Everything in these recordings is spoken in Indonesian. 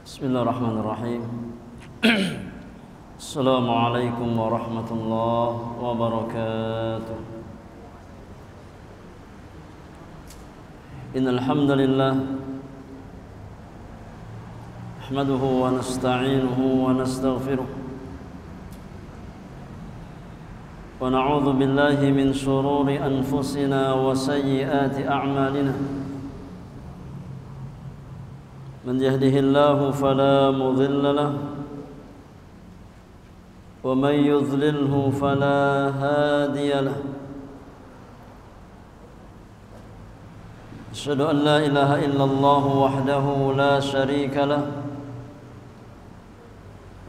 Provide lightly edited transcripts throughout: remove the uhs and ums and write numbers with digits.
Bismillahirrahmanirrahim. Assalamualaikum warahmatullahi wabarakatuh. Innal hamdalillah nahmaduhu wa nasta'inuhu wa nastaghfiruh wa na'udzu billahi min shururi anfusina wa sayyiati a'malina. من يهده الله فلا مضل له ومن يضلله فلا هادي له أشهد أن لا إله إلا الله وحده لا شريك له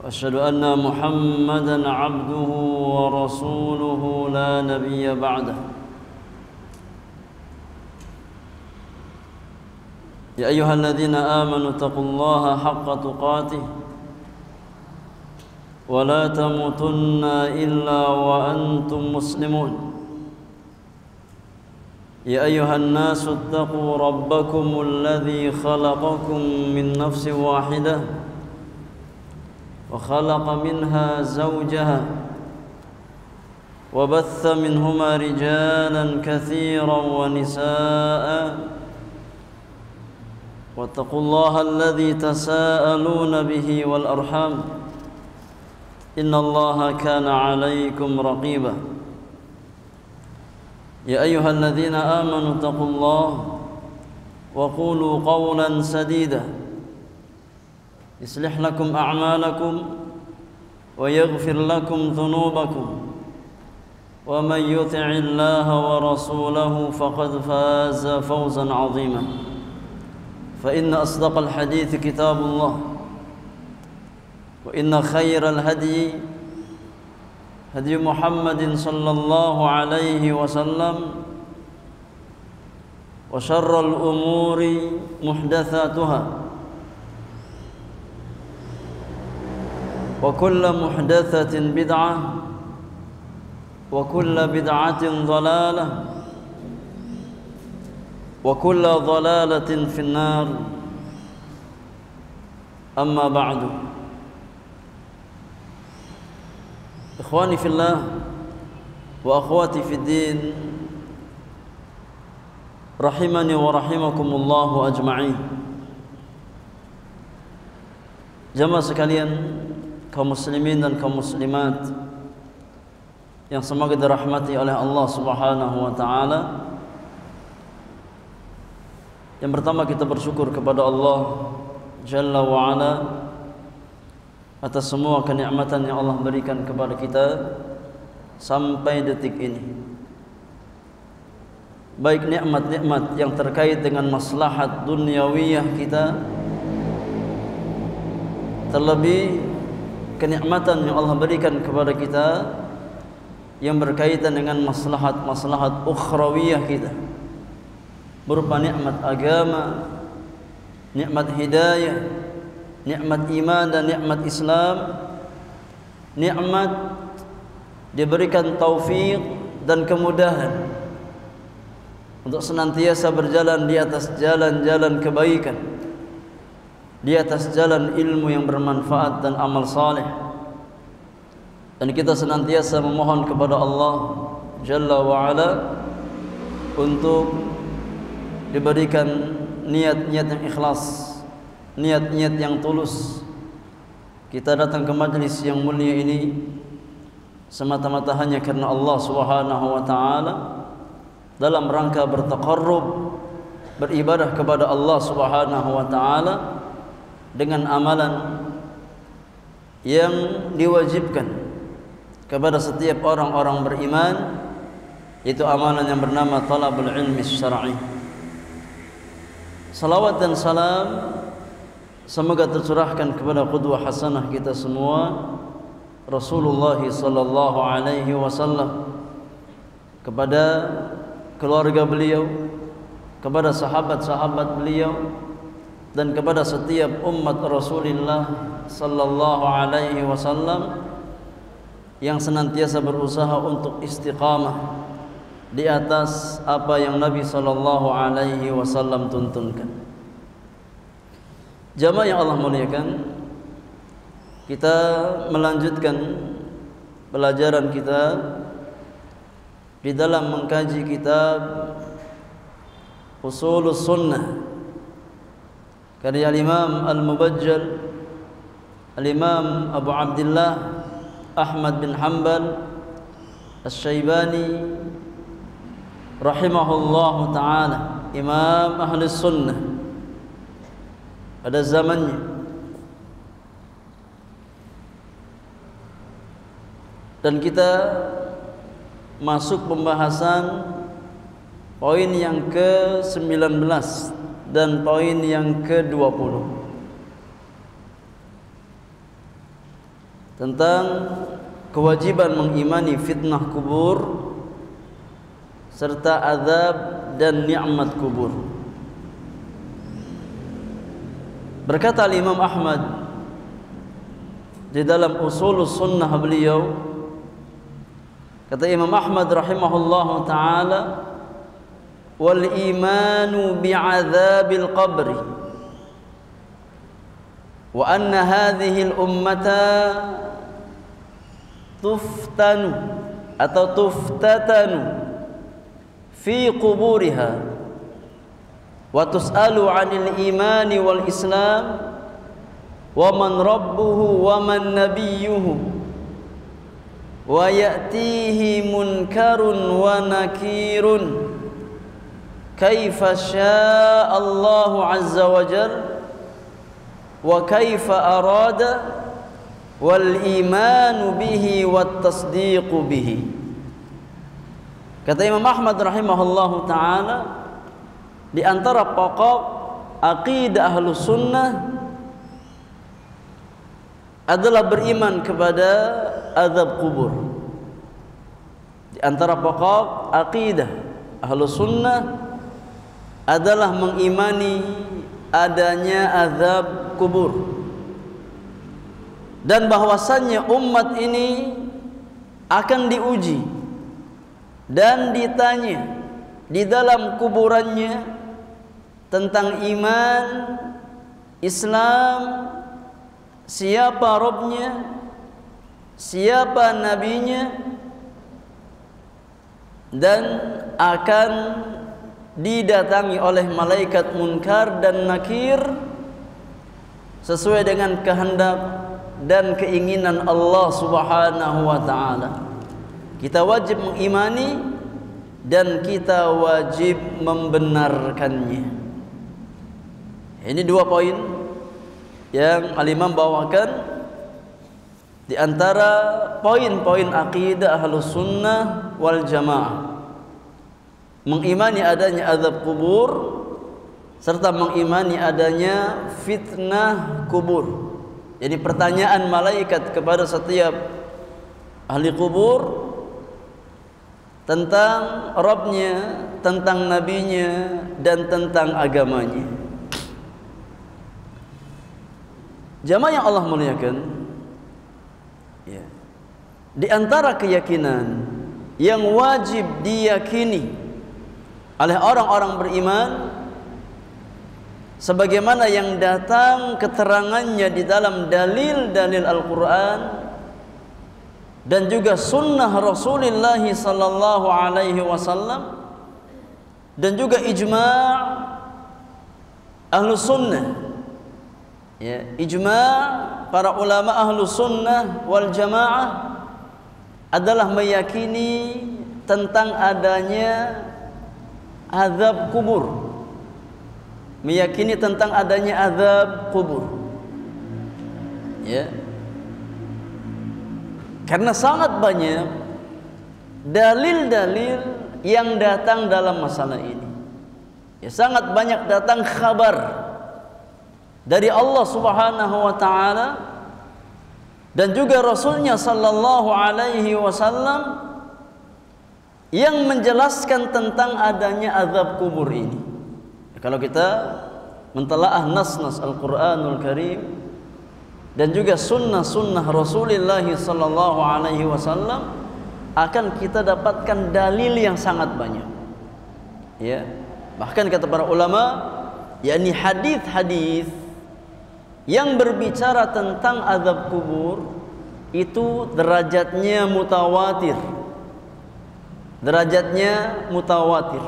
وأشهد أن محمدا عبده ورسوله لا نبي بعده. يا أيها الذين آمنوا اتقوا الله حق تقاته ولا تموتن إلا وأنتم مسلمون. يا أيها الناس اتقوا ربكم الذي خلقكم من نفس واحدة وخلق منها زوجها وبث منهما رجالا كثيرا ونساء واتقوا الله الذي تساءلون به والأرحام إن الله كان عليكم رقيبا. يا أيها الذين آمنوا اتقوا الله وقولوا قولا سديدا يصلح لكم أعمالكم ويغفر لكم ذنوبكم ومن يطع الله ورسوله فقد فاز فوزا عظيما. فإن أصدق الحديث كتاب الله وإن خير الهدي هدي محمد صلى الله عليه وسلم وشر الأمور محدثاتها وكل محدثة بدعة وكل بدعة ضلالة وكل ضلالة في النار. أما بعد. إخواني في الله وأخواتي في الدين رحمني ورحمكم الله أجمعين. Jamaah sekalian, kaum muslimin dan kaum muslimat yang semoga dirahmati oleh Allah Subhanahu wa taala. Yang pertama, kita bersyukur kepada Allah Jalla wa'ala atas semua kenikmatan yang Allah berikan kepada kita sampai detik ini. Baik nikmat-nikmat yang terkait dengan maslahat duniawiyah kita, terlebih kenikmatan yang Allah berikan kepada kita yang berkaitan dengan maslahat-maslahat ukhrawiyah kita, berupa nikmat agama, nikmat hidayah, nikmat iman dan nikmat Islam, nikmat diberikan taufik dan kemudahan untuk senantiasa berjalan di atas jalan-jalan kebaikan, di atas jalan ilmu yang bermanfaat dan amal saleh. Dan kita senantiasa memohon kepada Allah Jalla wa'ala untuk diberikan niat-niat yang ikhlas, niat-niat yang tulus. Kita datang ke majlis yang mulia ini semata-mata hanya karena Allah Subhanahu wa taala, dalam rangka bertaqarrub, beribadah kepada Allah Subhanahu wa taala dengan amalan yang diwajibkan kepada setiap orang-orang beriman, yaitu amalan yang bernama talabul ilmi syar'i. Salawat dan salam semoga tercurahkan kepada qudwah hasanah kita semua, Rasulullah sallallahu alaihi wasallam, kepada keluarga beliau, kepada sahabat-sahabat beliau, dan kepada setiap umat Rasulullah sallallahu alaihi wasallam yang senantiasa berusaha untuk istiqamah di atas apa yang Nabi sallallahu alaihi wasallam tuntunkan. Jamaah yang Allah muliakan, kita melanjutkan pelajaran kita di dalam mengkaji kitab Ushulus Sunnah karya Imam Al-Mubajjal Al-Imam Abu Abdullah Ahmad bin Hanbal Asy-Syaibani rahimahullahu ta'ala, Imam Ahli Sunnah pada zamannya. Dan kita masuk pembahasan poin yang ke-19 dan poin yang ke-20 tentang kewajiban mengimani fitnah kubur serta azab dan nikmat kubur. Berkata Imam Ahmad di dalam Ushulus Sunnah beliau, kata Imam Ahmad rahimahullahu ta'ala, wal imanu bi'adzabil qabri wa anna hadhihi al-ummata tuftanu atau tuftatanu fi quburiha wa tus'alu 'anil imani wal islam wa man rabbuhu wa man nabiyyuhu wa ya'tihi munkarun wa nakirun kaifa syaa Allahu 'azza wa jalla wa kaifa arada wal imanu bihi wat tasdiqu bihi. Kata Imam Ahmad rahimahullahu ta'ala, di antara pokok aqidah Ahlus Sunnah adalah beriman kepada azab kubur. Di antara pokok aqidah Ahlus Sunnah adalah mengimani adanya azab kubur, dan bahwasannya umat ini akan diuji dan ditanya di dalam kuburannya tentang iman, Islam, siapa Rabbnya, siapa nabinya, dan akan didatangi oleh malaikat munkar dan nakir sesuai dengan kehendak dan keinginan Allah Subhanahu wa ta'ala. Kita wajib mengimani dan kita wajib membenarkannya. Ini dua poin yang Al-Imam bawakan di antara poin-poin akidah Ahlus Sunnah wal Jamaah. Mengimani adanya azab kubur serta mengimani adanya fitnah kubur. Jadi pertanyaan malaikat kepada setiap ahli kubur tentang Rabbnya, tentang nabinya, dan tentang agamanya. Jamaah yang Allah muliakan, ya, di antara keyakinan yang wajib diyakini oleh orang-orang beriman, sebagaimana yang datang keterangannya di dalam dalil-dalil Al-Quran dan juga sunnah Rasulullah sallallahu alaihi wasallam, dan juga ijma' Ahlus Sunnah, ya, ijma' para ulama Ahlus Sunnah wal Jamaah adalah meyakini tentang adanya azab kubur, meyakini tentang adanya azab kubur, ya. Karena sangat banyak dalil-dalil yang datang dalam masalah ini. Ya, sangat banyak datang kabar dari Allah Subhanahu wa ta'ala dan juga Rasulnya sallallahu alaihi wasallam yang menjelaskan tentang adanya azab kubur ini. Ya, kalau kita mentelaah nas-nas Al-Quranul Karim dan juga sunnah-sunnah Rasulullah sallallahu alaihi wasallam, akan kita dapatkan dalil yang sangat banyak. Ya, bahkan kata para ulama, yakni hadis-hadis yang berbicara tentang azab kubur itu derajatnya mutawatir. Derajatnya mutawatir.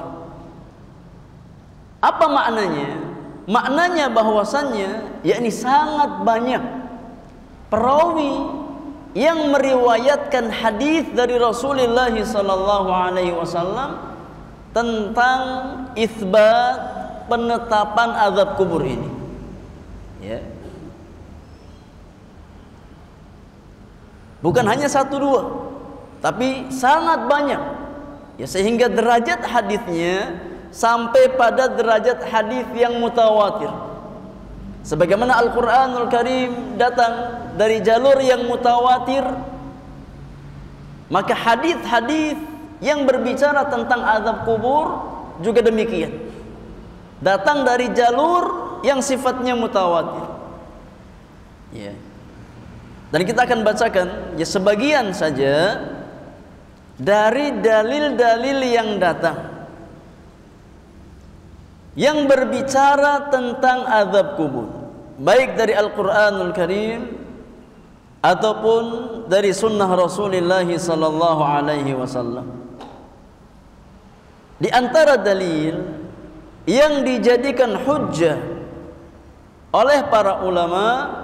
Apa maknanya? Maknanya bahwasannya yakni sangat banyak perawi yang meriwayatkan hadis dari Rasulullah sallallahu alaihi wasallam tentang isbat penetapan azab kubur ini. Ya. Bukan hanya satu dua, tapi sangat banyak. Ya, sehingga derajat hadisnya sampai pada derajat hadis yang mutawatir. Sebagaimana Al-Qur'anul Karim datang dari jalur yang mutawatir, maka hadis-hadis yang berbicara tentang azab kubur juga demikian. Datang dari jalur yang sifatnya mutawatir. Ya. Dan kita akan bacakan ya sebagian saja dari dalil-dalil yang datang yang berbicara tentang azab kubur, baik dari Al-Qur'anul Karim ataupun dari sunnah Rasulullah sallallahu alaihi wasallam. Di antara dalil yang dijadikan hujjah oleh para ulama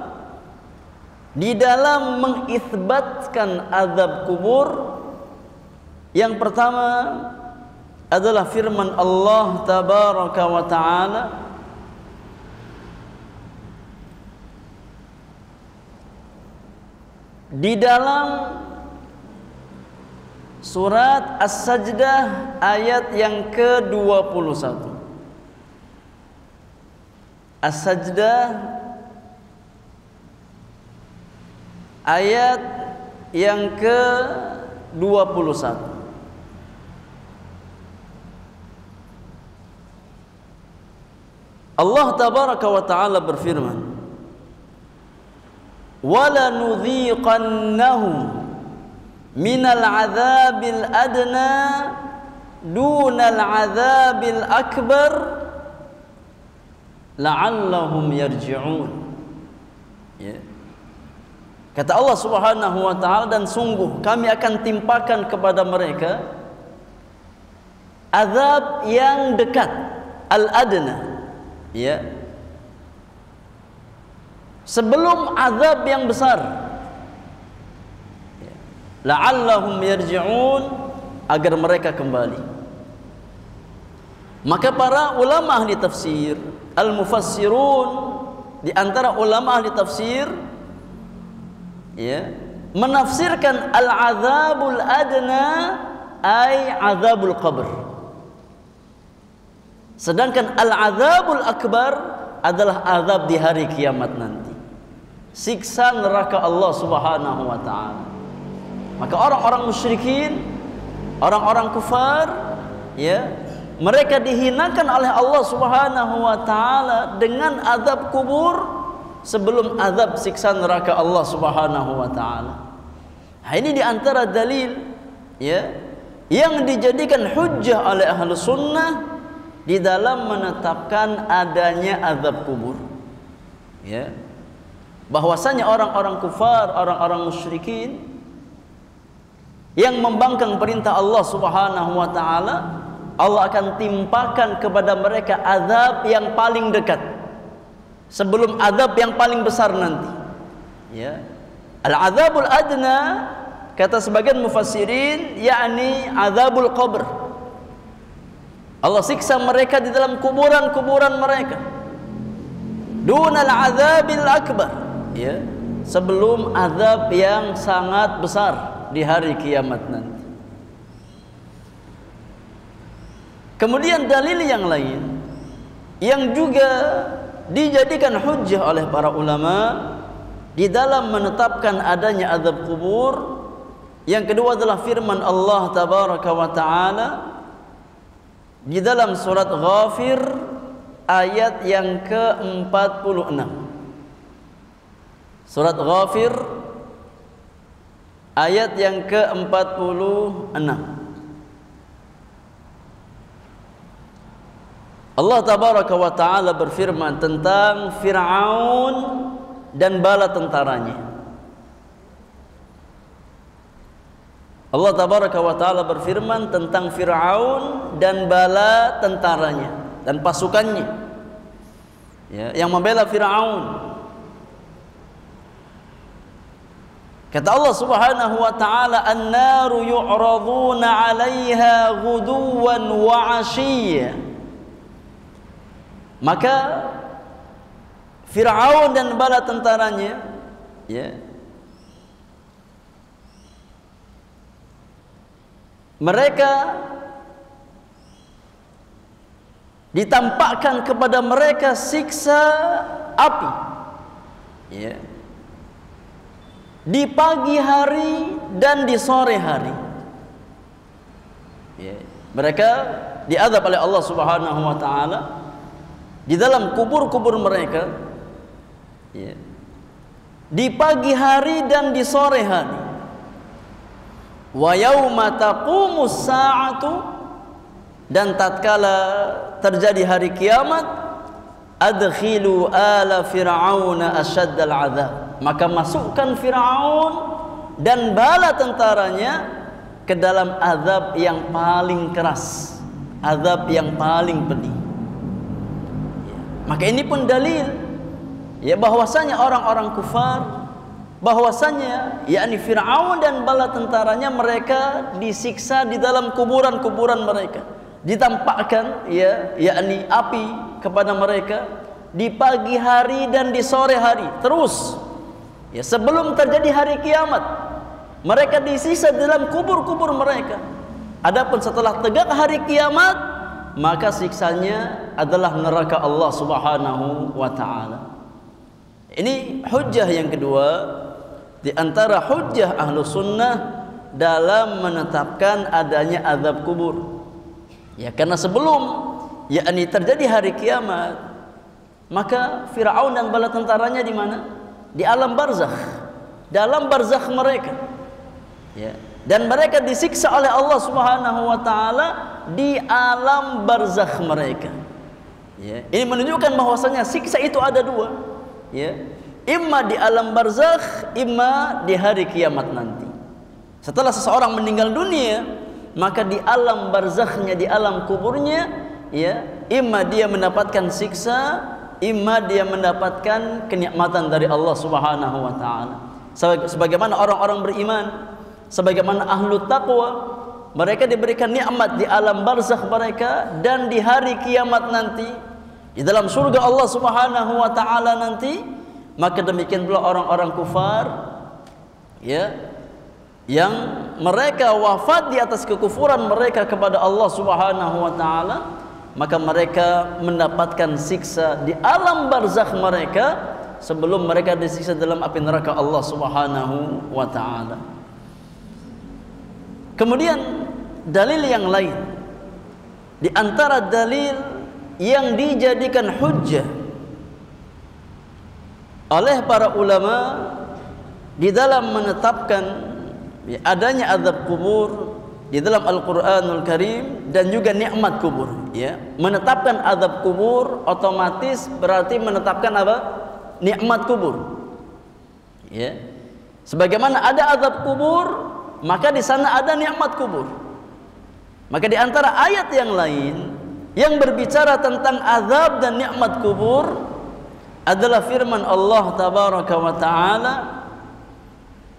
di dalam mengisbatkan azab kubur, yang pertama adalah firman Allah tabaraka wa ta'ala di dalam surat As-Sajdah ayat yang ke-21. As-Sajdah ayat yang ke-21. Allah tabaraka wa ta'ala berfirman, "Wala nudhiqannahum minal 'adzabil adna dunal 'adzabil akbar la'allahum yarji'un." Ya. Kata Allah Subhanahu wa ta'ala, dan sungguh kami akan timpakan kepada mereka azab yang dekat, al-adna. Ya. Sebelum azab yang besar. Ya. La'allahum yarji'un, agar mereka kembali. Maka para ulama ahli tafsir, al-mufassirun, di antara ulama ahli tafsir, ya, menafsirkan al-azabul adna ay azabul qabr. Sedangkan al-azabul akbar adalah azab di hari kiamat nanti, siksa neraka Allah Subhanahu wa ta'ala. Maka orang-orang musyrikin, orang-orang kufar, ya, mereka dihinakan oleh Allah Subhanahu wa ta'ala dengan azab kubur sebelum azab siksa neraka Allah Subhanahu wa ta'ala. Nah, ini diantara dalil, ya, yang dijadikan hujjah oleh ahlu sunnah di dalam menetapkan adanya azab kubur. Ya. Bahwasanya orang-orang kufar, orang-orang musyrikin yang membangkang perintah Allah Subhanahu wa ta'ala, Allah akan timpakan kepada mereka azab yang paling dekat sebelum azab yang paling besar nanti. Ya. Al-azabul adna, kata sebagian mufassirin, yakni azabul qabr. Allah siksa mereka di dalam kuburan-kuburan mereka. Dunal azabil akbar, ya, sebelum azab yang sangat besar di hari kiamat nanti. Kemudian dalil yang lain yang juga dijadikan hujjah oleh para ulama di dalam menetapkan adanya azab kubur, yang kedua adalah firman Allah tabaraka wa ta'ala di dalam surat Ghafir ayat yang ke-46. Surat Ghafir ayat yang ke-46. Allah tabaraka wa ta'ala berfirman tentang Fir'aun dan bala tentaranya. Allah tabaraka wa taala berfirman tentang Fir'aun dan bala tentaranya dan pasukannya, ya, yang membela Fir'aun. Kata Allah Subhanahu wa taala, "An-naru yu'raduna 'alaiha ghuduwan wa 'ashiyya." Maka Fir'aun dan bala tentaranya, ya, mereka ditampakkan kepada mereka siksa api, ya, di pagi hari dan di sore hari, ya. Mereka diazab oleh Allah Subhanahu wa taala di dalam kubur-kubur mereka, ya, di pagi hari dan di sore hari. Wa yauma taqumus sa'atu, dan tatkala terjadi hari kiamat, adkhilu ala fir'auna asyaddal adzab, maka masukkan Fir'aun dan bala tentaranya ke dalam azab yang paling keras, azab yang paling pedih. Ya. Maka ini pun dalil, ya, bahwasanya orang-orang kufar, bahwasanya yakni Fir'aun dan bala tentaranya, mereka disiksa di dalam kuburan-kuburan mereka, ditampakkan, ya, yakni api kepada mereka di pagi hari dan di sore hari terus, ya, sebelum terjadi hari kiamat. Mereka disiksa dalam kubur-kubur mereka. Adapun setelah tegak hari kiamat, maka siksanya adalah neraka Allah Subhanahu wa taala. Ini hujjah yang kedua di antara hujjah ahlu sunnah dalam menetapkan adanya azab kubur. Ya, karena sebelum yakni terjadi hari kiamat, maka Fir'aun dan bala tentaranya di mana? Di alam barzakh, dalam barzakh mereka, ya. Dan mereka disiksa oleh Allah Subhanahu wa taala di alam barzakh mereka, ya. Ini menunjukkan bahwasanya siksa itu ada dua, ya. Imma di alam barzakh, imma di hari kiamat nanti. Setelah seseorang meninggal dunia, maka di alam barzakhnya, di alam kuburnya, ya, imma dia mendapatkan siksa, imma dia mendapatkan kenikmatan dari Allah Subhanahu wa taala. Sebagaimana orang-orang beriman, sebagaimana ahlu taqwa, mereka diberikan nikmat di alam barzakh mereka dan di hari kiamat nanti, di dalam surga Allah Subhanahu wa taala nanti. Maka demikian pula orang-orang kufar, ya, yang mereka wafat di atas kekufuran mereka kepada Allah Subhanahu wa taala, maka mereka mendapatkan siksa di alam barzakh mereka sebelum mereka disiksa dalam api neraka Allah Subhanahu wa taala. Kemudian dalil yang lain, di antara dalil yang dijadikan hujjah oleh para ulama di dalam menetapkan, ya, adanya azab kubur di dalam Al-Qur'anul Karim dan juga nikmat kubur, ya. Menetapkan azab kubur otomatis berarti menetapkan apa? Nikmat kubur, ya. Sebagaimana ada azab kubur, maka di sana ada nikmat kubur. Maka di antara ayat yang lain yang berbicara tentang azab dan nikmat kubur adalah firman Allah tabaraka wa taala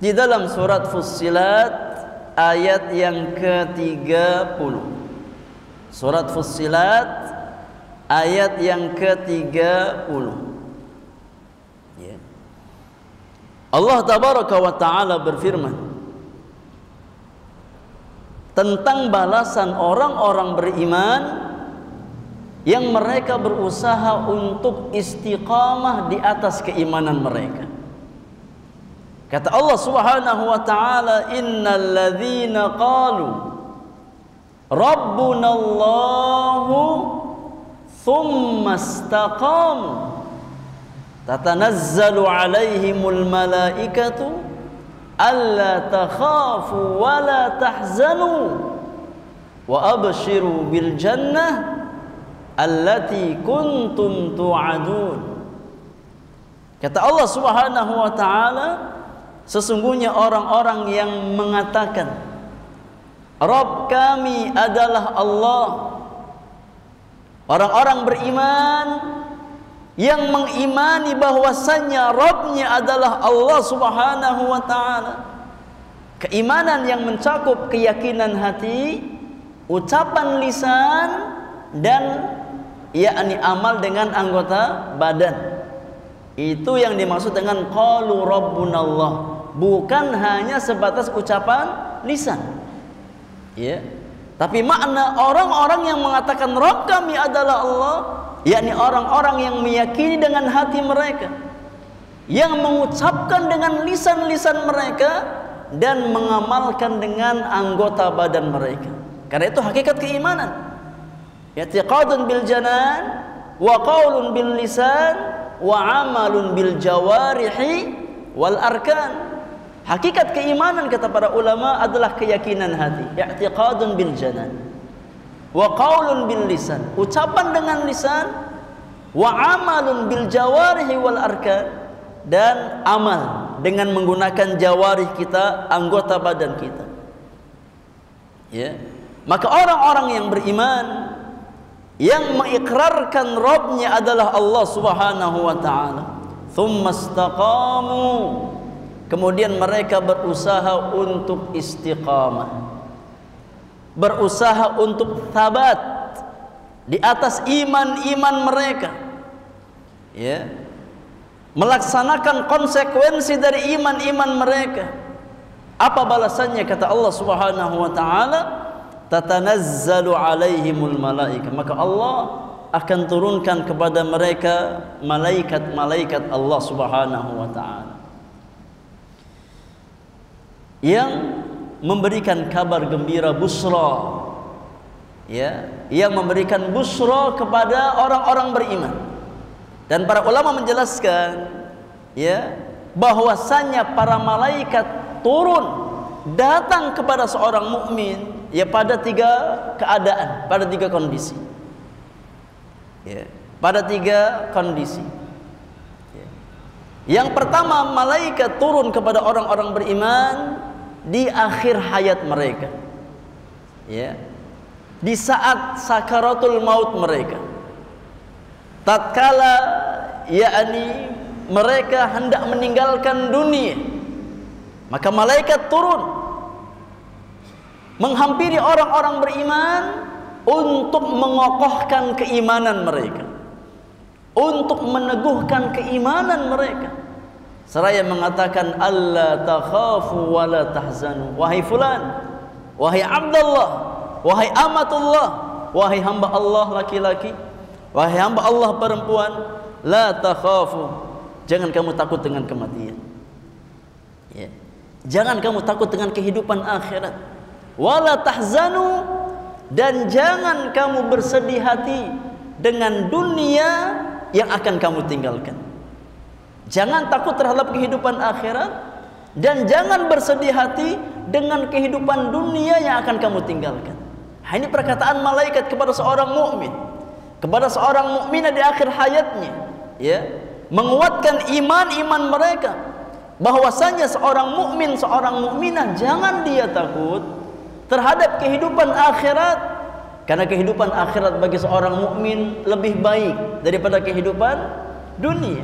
di dalam surat Fussilat ayat yang ke-30. Surat Fussilat ayat yang ke-30, ya. Allah tabaraka wa taala berfirman tentang balasan orang-orang beriman yang mereka berusaha untuk istiqamah di atas keimanan mereka. Kata Allah Subhanahu wa taala, "Innal ladzina qalu Rabbuna Allahu thumma istaqamu tatanazzalu 'alaihimul malaikatu alla takhafu wa la tahzanu wa abshiru bil jannah allati kuntum tu'adun." Kata Allah Subhanahu wa taala, sesungguhnya orang-orang yang mengatakan Rabb kami adalah Allah, orang-orang beriman yang mengimani bahwasannya Rabbnya adalah Allah Subhanahu wa ta'ala. Keimanan yang mencakup keyakinan hati, ucapan lisan, dan yakni amal dengan anggota badan. Itu yang dimaksud dengan qalu rabbunallah, bukan hanya sebatas ucapan lisan. Ya. Tapi makna orang-orang yang mengatakan Rabb kami adalah Allah, yakni orang-orang yang meyakini dengan hati mereka, yang mengucapkan dengan lisan-lisan mereka, dan mengamalkan dengan anggota badan mereka. Karena itu hakikat keimanan. I'tiqadun bil janan, wa qaulun bil lisan, wa amalun bil jawarihi wal arkan. Hakikat keimanan kata para ulama adalah keyakinan hati, i'tiqadun bil janan, wa qaulun bil lisan, ucapan dengan lisan, wa amalun bil jawarihi wal arkan, dan amal dengan menggunakan jawarih kita, anggota badan kita. Ya. Maka orang-orang yang beriman, yang mengikrarkan Rabbnya adalah Allah Subhanahu wa ta'ala, thumma istaqamu, kemudian mereka berusaha untuk istiqamah, berusaha untuk thabat di atas iman-iman mereka, ya, melaksanakan konsekuensi dari iman-iman mereka. Apa balasannya? Kata Allah Subhanahu wa ta'ala, tatanazzalu alaihimul malaikah, maka Allah akan turunkan kepada mereka malaikat-malaikat Allah Subhanahu wa ta'ala yang memberikan kabar gembira, busra, ya, yang memberikan busra kepada orang-orang beriman. Dan para ulama menjelaskan, ya, bahwasanya para malaikat turun datang kepada seorang mukmin, ya, pada 3 keadaan, pada 3 kondisi. Ya, pada 3 kondisi. Ya. Yang pertama, malaikat turun kepada orang-orang beriman di akhir hayat mereka, ya, di saat sakaratul maut mereka, tatkala yakni mereka hendak meninggalkan dunia, maka malaikat turun menghampiri orang-orang beriman untuk mengokohkan keimanan mereka, untuk meneguhkan keimanan mereka, seraya mengatakan alla takhafu wa la tahzanu, wahai fulan, wahai Abdullah, wahai amatullah, wahai hamba Allah laki-laki, wahai hamba Allah perempuan, la takhafu, jangan kamu takut dengan kematian, ya, jangan kamu takut dengan kehidupan akhirat, wala tahzanu, dan jangan kamu bersedih hati dengan dunia yang akan kamu tinggalkan. Jangan takut terhadap kehidupan akhirat, dan jangan bersedih hati dengan kehidupan dunia yang akan kamu tinggalkan. Ini perkataan malaikat kepada seorang mukmin, kepada seorang mukminah di akhir hayatnya, ya, menguatkan iman-iman mereka, bahwasanya seorang mukmin, seorang mukminah jangan dia takut terhadap kehidupan akhirat, karena kehidupan akhirat bagi seorang mukmin lebih baik daripada kehidupan dunia.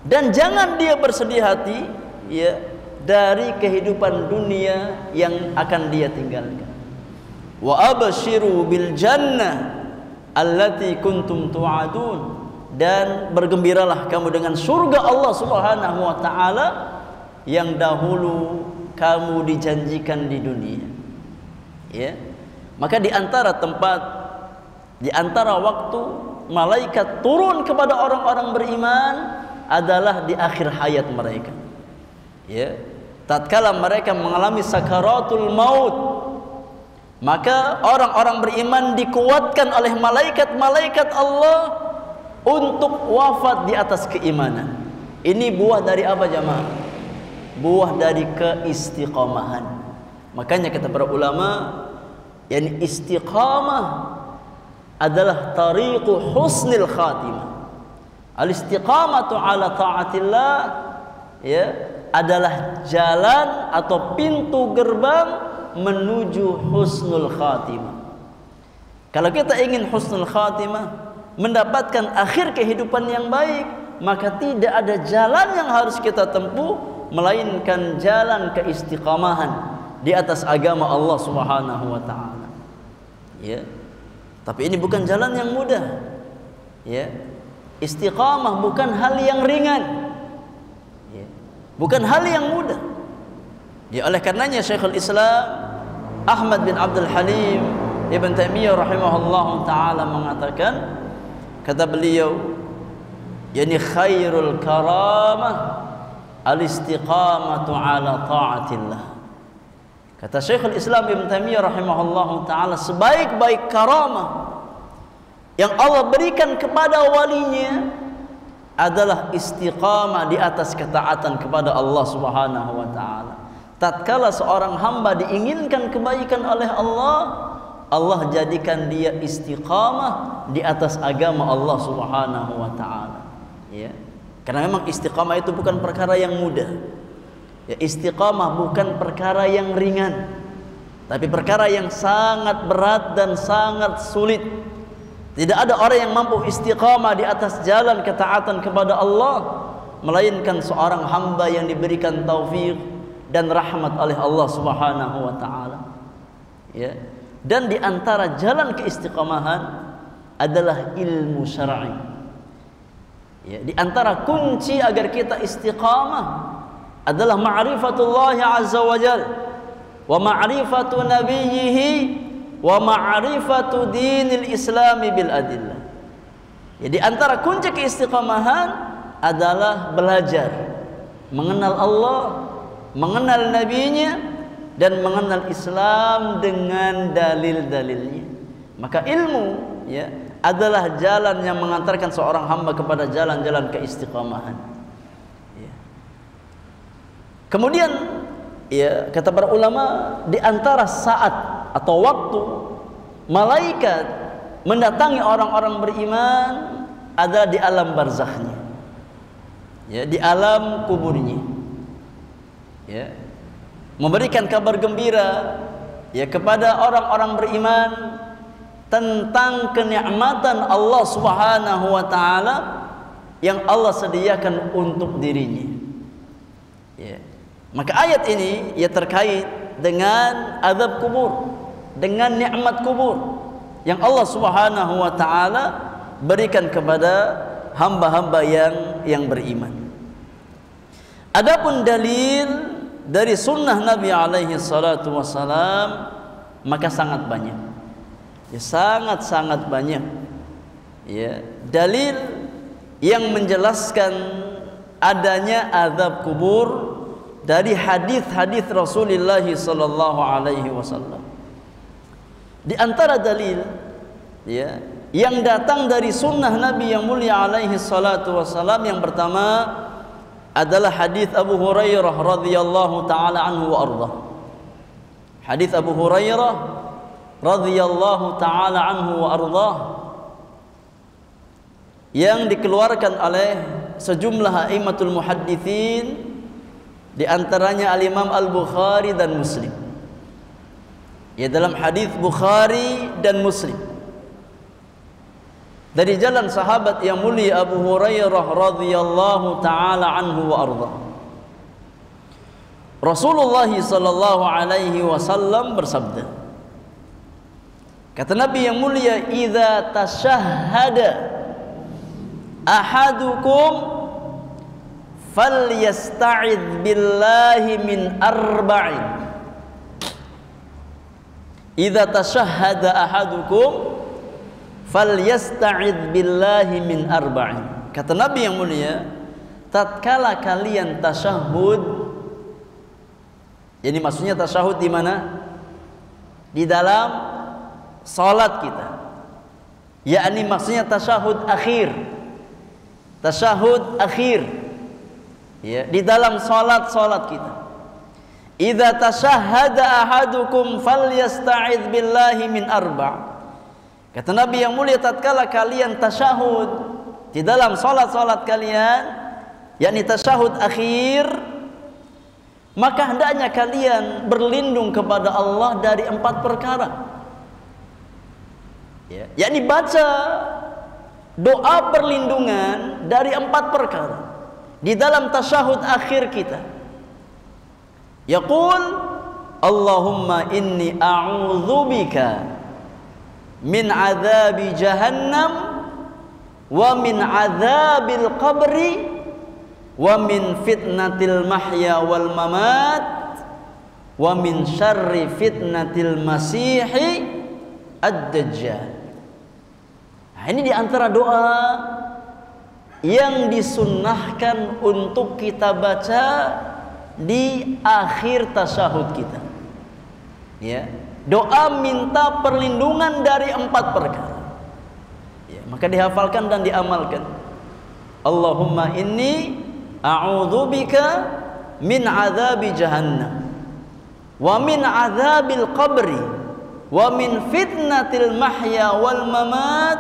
Dan jangan dia bersedih hati, ya, dari kehidupan dunia yang akan dia tinggalkan. Wa abshiru bil jannah allati kuntum tu'adun, dan bergembiralah kamu dengan surga Allah Subhanahu wa ta'ala yang dahulu kamu dijanjikan di dunia. Ya. Maka di antara tempat, di antara waktu malaikat turun kepada orang-orang beriman adalah di akhir hayat mereka, ya, tatkala mereka mengalami sakaratul maut, maka orang-orang beriman dikuatkan oleh malaikat-malaikat Allah untuk wafat di atas keimanan. Ini buah dari apa jamaah? Buah dari keistiqamahan. Makanya kata para ulama, yang istiqamah adalah tariqu husnil khatimah, Al-istiqamatu ala ta'atillah ya adalah jalan atau pintu gerbang menuju husnul khatimah. Kalau kita ingin husnul khatimah, mendapatkan akhir kehidupan yang baik, maka tidak ada jalan yang harus kita tempuh melainkan jalan keistiqamahan di atas agama Allah Subhanahu wa taala. Ya. Tapi ini bukan jalan yang mudah. Ya. Istiqamah bukan hal yang ringan. Ya. Bukan hal yang mudah. Ya, oleh karenanya Syekhul Islam Ahmad bin Abdul Halim Ibn Taimiyah rahimahullah taala mengatakan, kata beliau, yani khairul karamah al-istiqamatu ala ta'atillah. Kata Syekhul Islam Ibn Taimiyah rahimahullah taala, sebaik-baik karamah yang Allah berikan kepada walinya adalah istiqamah di atas ketaatan kepada Allah Subhanahu wa taala. Tatkala seorang hamba diinginkan kebaikan oleh Allah, Allah jadikan dia istiqamah di atas agama Allah Subhanahu wa taala. Ya. Karena memang istiqamah itu bukan perkara yang mudah. Ya, istiqamah bukan perkara yang ringan, tapi perkara yang sangat berat dan sangat sulit. Tidak ada orang yang mampu istiqamah di atas jalan ketaatan kepada Allah melainkan seorang hamba yang diberikan taufik dan rahmat oleh Allah Subhanahu wa taala. Ya. Dan di antara jalan keistiqamahan adalah ilmu syar'i. Ya, di antara kunci agar kita istiqamah adalah ma'rifatullah azza wa jalla wa ma'rifatu nabiyhi wa ma'rifatu dinil islami bil adillah. Ya, di antara kunci keistiqamahan adalah belajar mengenal Allah, mengenal nabinya, dan mengenal Islam dengan dalil-dalilnya. Maka ilmu ya adalah jalan yang mengantarkan seorang hamba kepada jalan-jalan keistiqamahan. Ya. Kemudian ya kata para ulama, di antara saat atau waktu malaikat mendatangi orang-orang beriman ada di alam barzakhnya. Ya, di alam kuburnya. Ya. Memberikan kabar gembira ya kepada orang-orang beriman tentang kenikmatan Allah Subhanahu wa taala yang Allah sediakan untuk dirinya. Ya. Maka ayat ini ya terkait dengan azab kubur, dengan nikmat kubur yang Allah Subhanahu wa taala berikan kepada hamba-hamba yang beriman. Adapun dalil dari sunnah Nabi alaihi salatu wassalam maka sangat banyak. Ya, sangat-sangat banyak. Ya, dalil yang menjelaskan adanya azab kubur dari hadis-hadis Rasulullah sallallahu alaihi wasallam. Di antara dalil ya yang datang dari sunnah Nabi yang mulia alaihi salatu wassalam yang pertama adalah hadis Abu Hurairah radhiyallahu taala anhu wa arda. Hadis Abu Hurairah radhiyallahu taala anhu wa arda yang dikeluarkan oleh sejumlah a'immatul muhadditsin, di antaranya al-Imam Al-Bukhari dan Muslim. Ya, dalam hadis Bukhari dan Muslim dari jalan sahabat yang mulia Abu Hurairah radhiyallahu taala anhu wa arda. Rasulullah sallallahu alaihi wasallam bersabda, kata Nabi yang mulia, idza tashahhada ahadukum falyasta'idz billahi min arba'in. Idza tashahhada ahadukum falyasta'idz billahi min arba'in. Kata Nabi yang mulia, tatkala kalian tasyahud, ini maksudnya tasyahud di mana? Di dalam salat kita. Yakni maksudnya tasyahud akhir. Tasyahud akhir. Ya, di dalam salat kita. Idza tashahhada ahadukum falyasta'idz billahi min arba'. Kata Nabi yang mulia, tatkala kalian tasyahud di dalam salat-salat kalian, yakni tasyahud akhir, maka hendaknya kalian berlindung kepada Allah dari 4 perkara. Ya, yakni baca doa perlindungan dari 4 perkara di dalam tasyahud akhir kita. Yaqul Allahumma inni a'udzubika min adzabi jahannam wa min adzabil qabri wa min fitnatil mahya wal mamat wa min syarri fitnatil masihi ad-dajjal. Nah, ini diantara doa yang disunnahkan untuk kita baca di akhir tasyahud kita. Ya, doa minta perlindungan dari 4 perkara. Ya, maka dihafalkan dan diamalkan. Allahumma inni a'udzubika min adzabi jahannam wa min adzabil qabri wa min fitnatil mahya wal mamat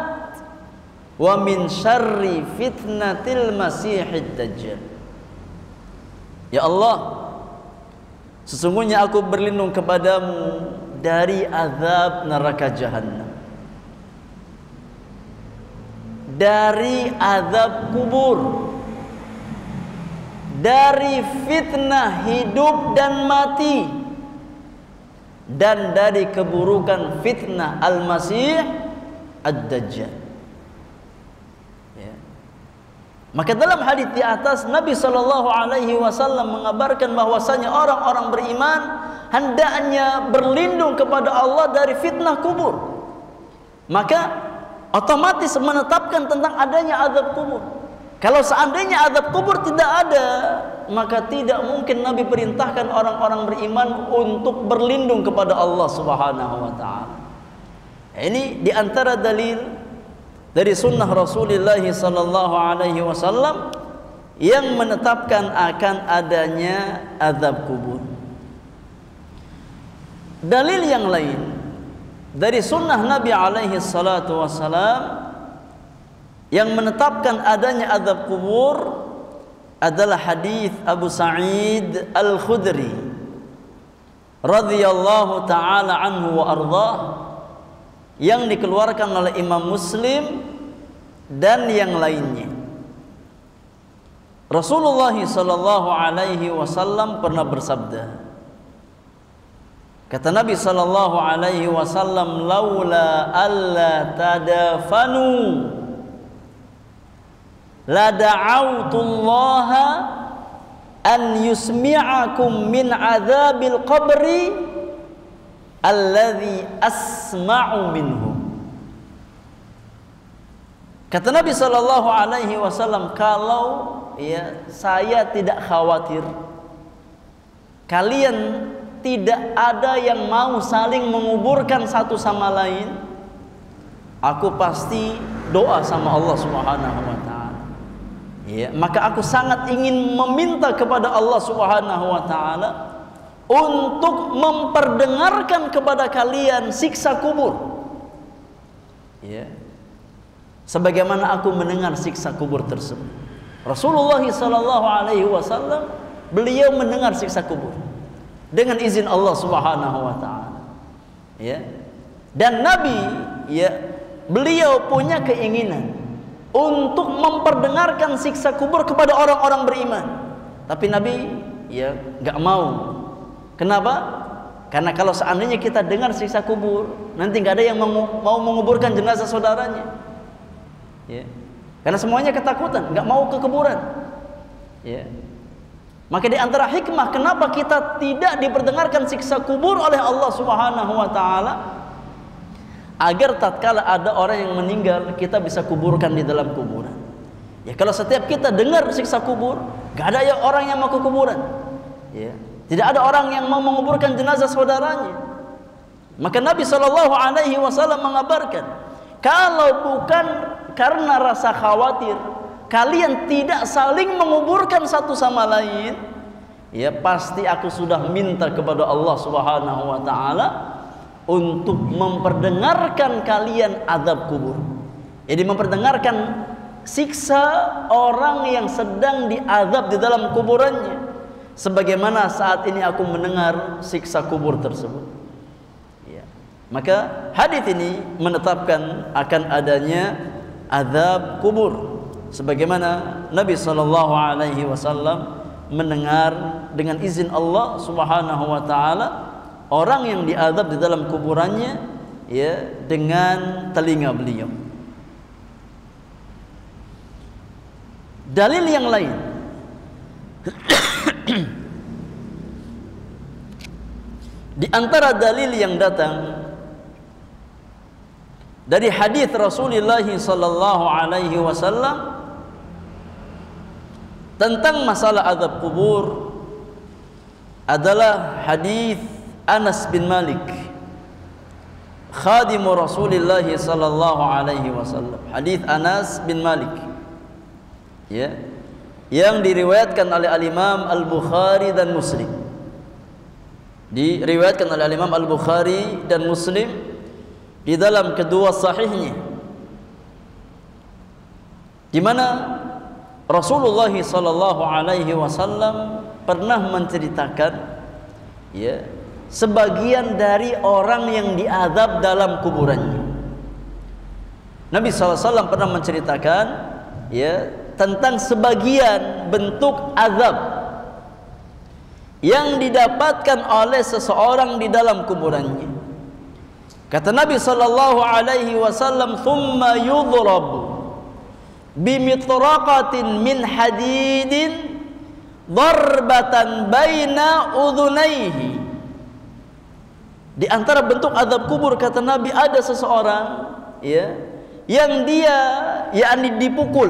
wa min syarri fitnatil masihid dajjal. Ya Allah, sesungguhnya aku berlindung kepadamu dari azab neraka jahannam, dari azab kubur, dari fitnah hidup dan mati, dan dari keburukan fitnah al-masih ad-dajjal. Maka dalam hadis di atas Nabi SAW mengabarkan bahwasanya orang-orang beriman hendaknya berlindung kepada Allah dari fitnah kubur. Maka otomatis menetapkan tentang adanya azab kubur. Kalau seandainya azab kubur tidak ada, maka tidak mungkin Nabi perintahkan orang-orang beriman untuk berlindung kepada Allah Subhanahu wa taala. Ini di antara dalil dari sunnah Rasulullah sallallahu alaihi wasallam yang menetapkan akan adanya azab kubur. Dalil yang lain dari sunnah Nabi alaihi salatu wasallam yang menetapkan adanya azab kubur adalah hadis Abu Sa'id Al-Khudri radhiyallahu taala anhu wa ardhah yang dikeluarkan oleh Imam Muslim dan yang lainnya. Rasulullah sallallahu alaihi wasallam pernah bersabda, kata Nabi sallallahu alaihi wasallam, laula alla tadafanu la da'autullaha an yusmi'akum min adzabil qabri alladzi asma'u minhu. Kata Nabi sallallahu alaihi wasallam, kalau ya saya tidak khawatir kalian tidak ada yang mau saling menguburkan satu sama lain, aku pasti doa sama Allah Subhanahu wa taala. Ya, maka aku sangat ingin meminta kepada Allah Subhanahu wa taala untuk memperdengarkan kepada kalian siksa kubur. Ya. Sebagaimana aku mendengar siksa kubur tersebut. Rasulullah sallallahu alaihi wasallam beliau mendengar siksa kubur dengan izin Allah Subhanahu wa taala. Ya. Dan Nabi ya beliau punya keinginan untuk memperdengarkan siksa kubur kepada orang-orang beriman. Tapi Nabi ya enggak mau. Kenapa? Karena kalau seandainya kita dengar siksa kubur, nanti nggak ada yang mau menguburkan jenazah saudaranya. Ya. Karena semuanya ketakutan, nggak mau ke kuburan. Ya. Maka di antara hikmah kenapa kita tidak diperdengarkan siksa kubur oleh Allah Subhanahu wa taala, agar tatkala ada orang yang meninggal, kita bisa kuburkan di dalam kuburan. Ya, kalau setiap kita dengar siksa kubur, nggak ada ya orang yang mau ke kuburan. Ya. Tidak ada orang yang mau menguburkan jenazah saudaranya. Maka Nabi sallallahu alaihi wasallam mengabarkan, kalau bukan karena rasa khawatir kalian tidak saling menguburkan satu sama lain, ya pasti aku sudah minta kepada Allah Subhanahu wa taala untuk memperdengarkan kalian azab kubur. Jadi memperdengarkan siksa orang yang sedang diazab di dalam kuburannya, sebagaimana saat ini aku mendengar siksa kubur tersebut. Ya. Maka hadis ini menetapkan akan adanya azab kubur, sebagaimana Nabi SAW mendengar dengan izin Allah Subhanahu wa taala orang yang diazab di dalam kuburannya, ya, dengan telinga beliau. Dalil yang lain di antara dalil yang datang dari hadis Rasulullah sallallahu alaihi wasallam tentang masalah azab kubur adalah hadis Anas bin Malik, khadim Rasulullah sallallahu alaihi wasallam. Hadis Anas bin Malik, ya, yang diriwayatkan oleh Al-Imam Al-Bukhari dan Muslim. Diriwayatkan oleh Al-Imam Al-Bukhari dan Muslim di dalam kedua sahihnya, di mana Rasulullah sallallahu alaihi wasallam pernah menceritakan, ya, sebagian dari orang yang diazab dalam kuburannya. Nabi SAW pernah menceritakan, ya, tentang sebagian bentuk azab yang didapatkan oleh seseorang di dalam kuburannya. Kata Nabi sallallahu alaihi wasallam, "Tsumma yudrabu bimitraqatin min hadidin darbatan baina udhunaihi." Di antara bentuk azab kubur, kata Nabi, ada seseorang, ya, yang dia yakni dipukul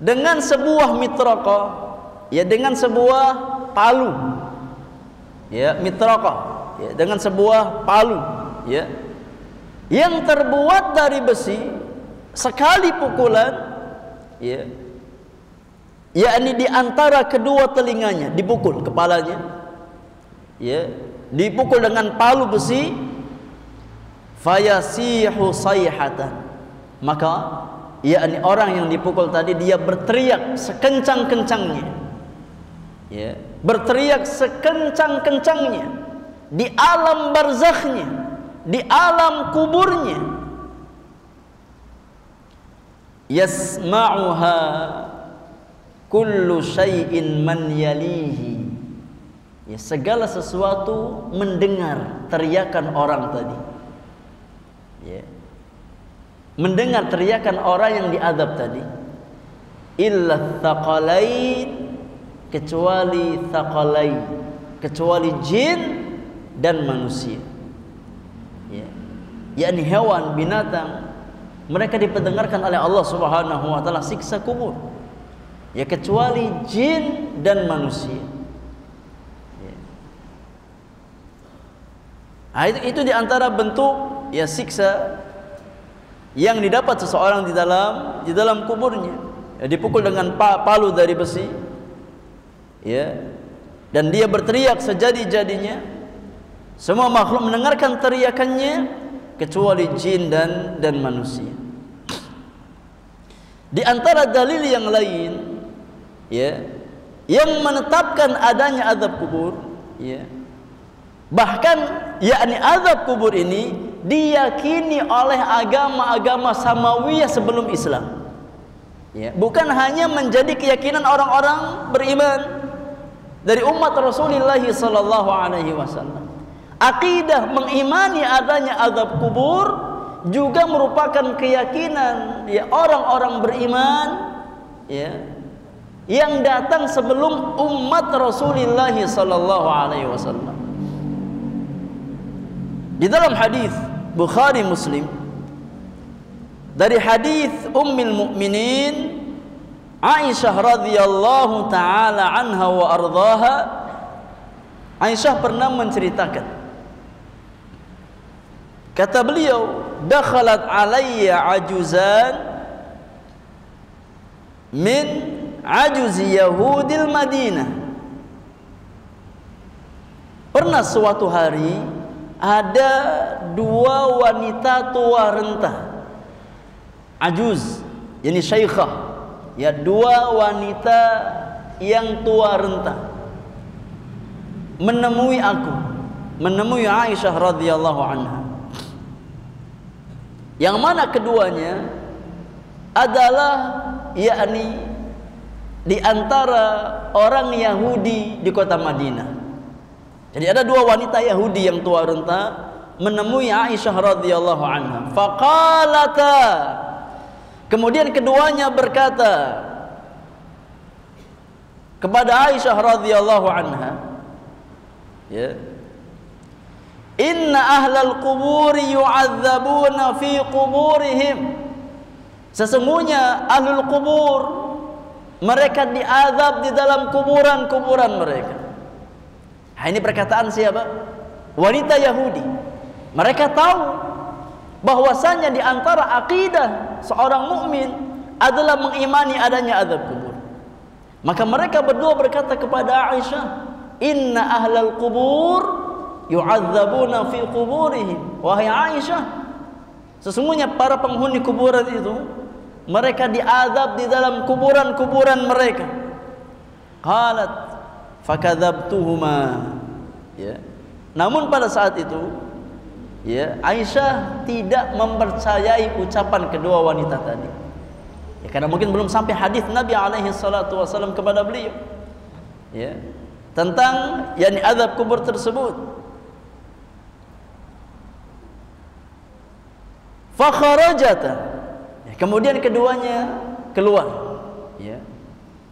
dengan sebuah mitraqah, ya, dengan sebuah palu, ya, mitraqah, ya, dengan sebuah palu, ya, yang terbuat dari besi. Sekali pukulan, ya, yakni di antara kedua telinganya dipukul, kepalanya, ya, dipukul dengan palu besi, fayasihu sayhatan, maka yakni orang yang dipukul tadi dia berteriak sekencang-kencangnya, ya, berteriak sekencang-kencangnya di alam barzakhnya, di alam kuburnya. Yasma'uha kullu syai'in man yalihi, ya, segala sesuatu mendengar teriakan orang tadi, ya, mendengar teriakan orang yang diazab tadi, illa thaqalain, kecuali thaqalain, kecuali jin dan manusia, ya, yakni hewan, binatang, mereka dipendengarkan oleh Allah Subhanahu wa taala siksa kubur, ya, kecuali jin dan manusia. Nah, itu di antara bentuk, ya, siksa yang didapat seseorang di dalam kuburnya, ya, dipukul dengan palu dari besi, ya, dan dia berteriak sejadi-jadinya. Semua makhluk mendengarkan teriakannya kecuali jin dan manusia. Di antara dalil yang lain, ya, yang menetapkan adanya azab kubur, ya, bahkan yakni azab kubur ini diyakini oleh agama-agama samawiyah sebelum Islam, ya, bukan hanya menjadi keyakinan orang-orang beriman dari umat Rasulullah sallallahu alaihi wasallam. Akidah mengimani adanya azab kubur juga merupakan keyakinan, ya, orang-orang beriman, ya, yang datang sebelum umat Rasulullah sallallahu alaihi wasallam. Di dalam hadis Bukhari Muslim dari hadis Ummul Mukminin Aisyah radhiyallahu taala anha wa ardhaha, Aisyah pernah menceritakan, kata beliau, dakhalat alayya ajuzan min ajuzi Yahudil Madinah. Pernah suatu hari ada dua wanita tua renta, ajuz, yakni syaikhah, ya, dua wanita yang tua renta menemui aku, menemui Aisyah radhiyallahu anha. Yang mana keduanya adalah yakni di antara orang Yahudi di kota Madinah. Jadi ada dua wanita Yahudi yang tua renta menemui Aisyah radhiyallahu anha. Faqalata, kemudian keduanya berkata kepada Aisyah radhiyallahu anha, ya, inna ahlal quburi yu'adzabuna fi quburihim. Sesungguhnya ahlul kubur, mereka diazab di dalam kuburan-kuburan mereka. Nah, ini perkataan siapa? Wanita Yahudi. Mereka tahu bahwasanya di antara akidah seorang mukmin adalah mengimani adanya azab kubur. Maka mereka berdua berkata kepada Aisyah, inna ahlal kubur yu'adzabuna fi quburihim. Wahai Aisyah, sesungguhnya para penghuni kuburan itu mereka diazab di dalam kuburan-kuburan mereka. Qalat fakadzabtuhuma, ya. Namun pada saat itu, ya, Aisyah tidak mempercayai ucapan kedua wanita tadi, ya, karena mungkin belum sampai hadis Nabi alaihi salatu wasallam kepada beliau, ya, tentang yakni azab kubur tersebut. Fakharajata, ya, kemudian keduanya keluar, ya,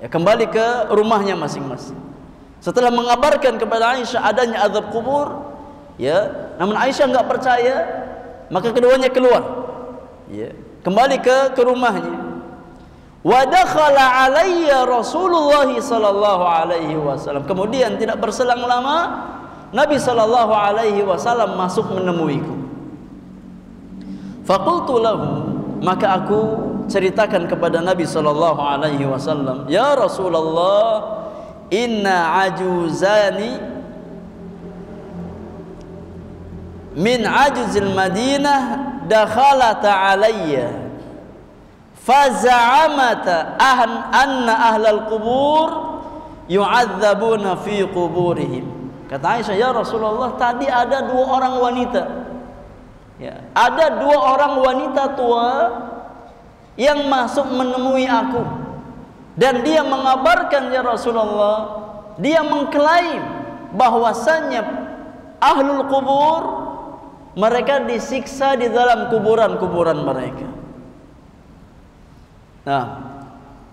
kembali ke rumahnya masing-masing. Setelah mengabarkan kepada Aisyah adanya azab kubur, ya, namun Aisyah enggak percaya, maka keduanya keluar, ya, kembali ke rumahnya. Wa dakhala alayya Rasulullah sallallahu alaihi wasallam. Kemudian tidak berselang lama Nabi sallallahu alaihi wasallam masuk menemuiku. Faqultu lahu, maka aku ceritakan kepada Nabi sallallahu alaihi wasallam, ya Rasulullah, inna ajuzani min ajuzil Madinah dakhalata alayya faza'amata anna ahlal qubur yu'adzabuna fi quburihim. Kata Aisyah, ya Rasulullah, tadi ada dua orang wanita, ya, ada dua orang wanita tua yang masuk menemui aku, dan dia mengabarkan, ya Rasulullah, dia mengklaim bahwasannya ahlul kubur mereka disiksa di dalam kuburan-kuburan mereka. Nah,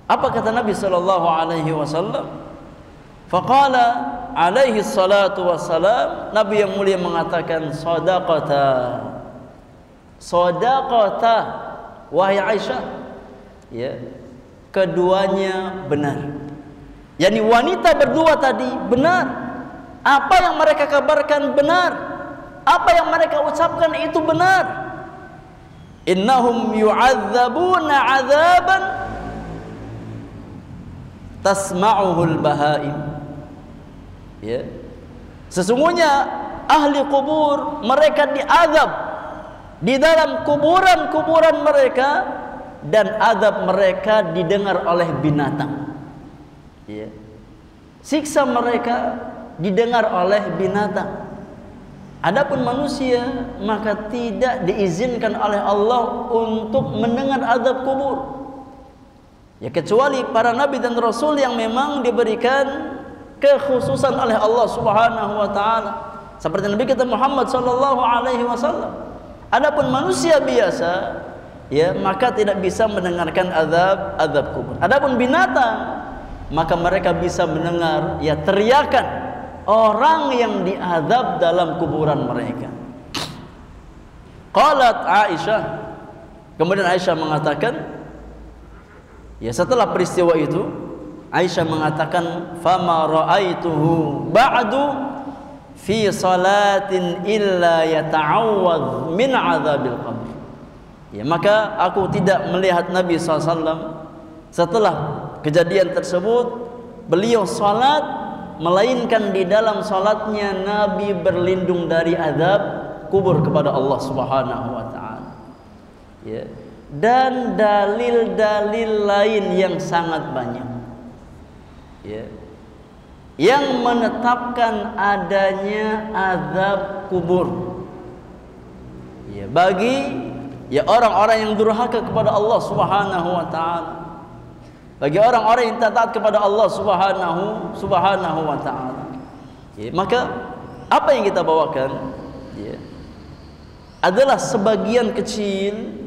apa kata Nabi sallallahu alaihi wasallam? Faqala alaihi salatu wassalam, Nabi yang mulia mengatakan, sadaqata, sadaqata, wahai Aisyah, ya, keduanya benar. Yani wanita berdua tadi benar. Apa yang mereka kabarkan benar. Apa yang mereka ucapkan itu benar. Innahum yu'adzabuna 'adzaban tasma'uhul bahaim. Ya. Sesungguhnya ahli kubur mereka diazab di dalam kuburan-kuburan mereka, dan azab mereka didengar oleh binatang. Ya. Siksa mereka didengar oleh binatang. Adapun manusia maka tidak diizinkan oleh Allah untuk mendengar azab kubur, ya, kecuali para nabi dan rasul yang memang diberikan kekhususan oleh Allah Subhanahu wa taala, seperti Nabi kita Muhammad sallallahu alaihi wasallam. Adapun manusia biasa, ya, maka tidak bisa mendengarkan azab kubur. Adapun binatang, maka mereka bisa mendengar, ya, teriakan orang yang diazab dalam kuburan mereka. Qalat Aisyah, kemudian Aisyah mengatakan, ya, setelah peristiwa itu Aisyah mengatakan, fama ra'aituhu ba'du fi salatin illa yata'awwadz min 'adzabil qabr. Ya, maka aku tidak melihat Nabi SAW setelah kejadian tersebut beliau salat, melainkan di dalam salatnya Nabi berlindung dari azab kubur kepada Allah Subhanahu wa taala. Ya. dan dalil-dalil lain yang sangat banyak, ya, yang menetapkan adanya azab kubur, ya, bagi ya orang-orang yang durhaka kepada Allah Subhanahu wa taala, bagi orang-orang yang taat kepada Allah Subhanahu wa taala. Ya, maka apa yang kita bawakan, ya, adalah sebagian kecil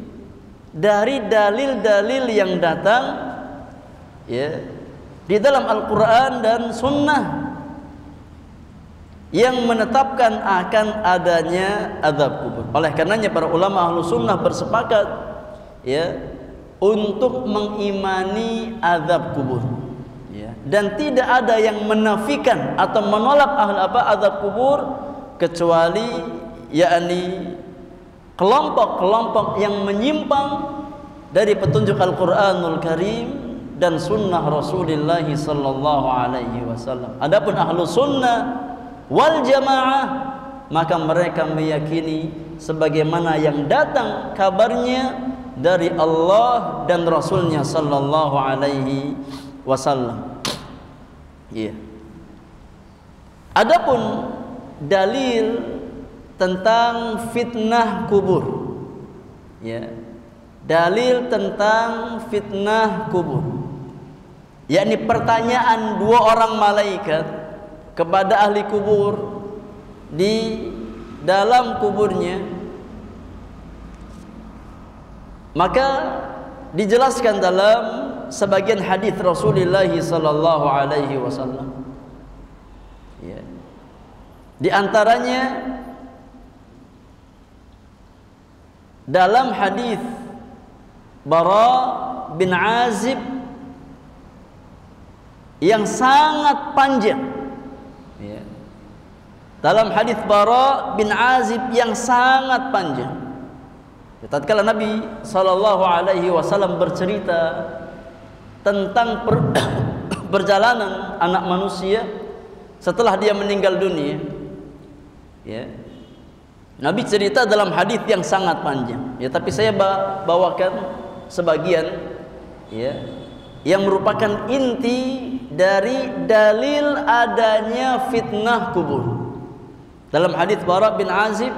dari dalil-dalil yang datang, ya, di dalam Al-Quran dan Sunnah yang menetapkan akan adanya azab kubur. Oleh karenanya para ulama ahlu sunnah bersepakat, ya, untuk mengimani azab kubur, ya, dan tidak ada yang menafikan atau menolak azab kubur kecuali yakni kelompok-kelompok yang menyimpang dari petunjuk Al-Quranul Karim dan Sunnah Rasulullah sallallahu alaihi wasallam. Adapun ahlu sunnah wal jamaah, maka mereka meyakini sebagaimana yang datang kabarnya dari Allah dan Rasulnya sallallahu alaihi wasallam. Iya. Adapun dalil tentang fitnah kubur, ya, dalil tentang fitnah kubur, yakni pertanyaan dua orang malaikat kepada ahli kubur di dalam kuburnya, maka dijelaskan dalam sebagian hadis Rasulullah sallallahu alaihi wasallam, ya, di antaranya dalam hadis Bara bin Azib yang sangat panjang, ya, dalam hadis Bara bin Azib yang sangat panjang, tatkala Nabi sallallahu alaihi wasallam bercerita tentang perjalanan anak manusia setelah dia meninggal dunia, ya, Nabi cerita dalam hadis yang sangat panjang, ya, tapi saya bawakan sebagian, ya, yang merupakan inti dari dalil adanya fitnah kubur. Dalam hadis Bara bin Azib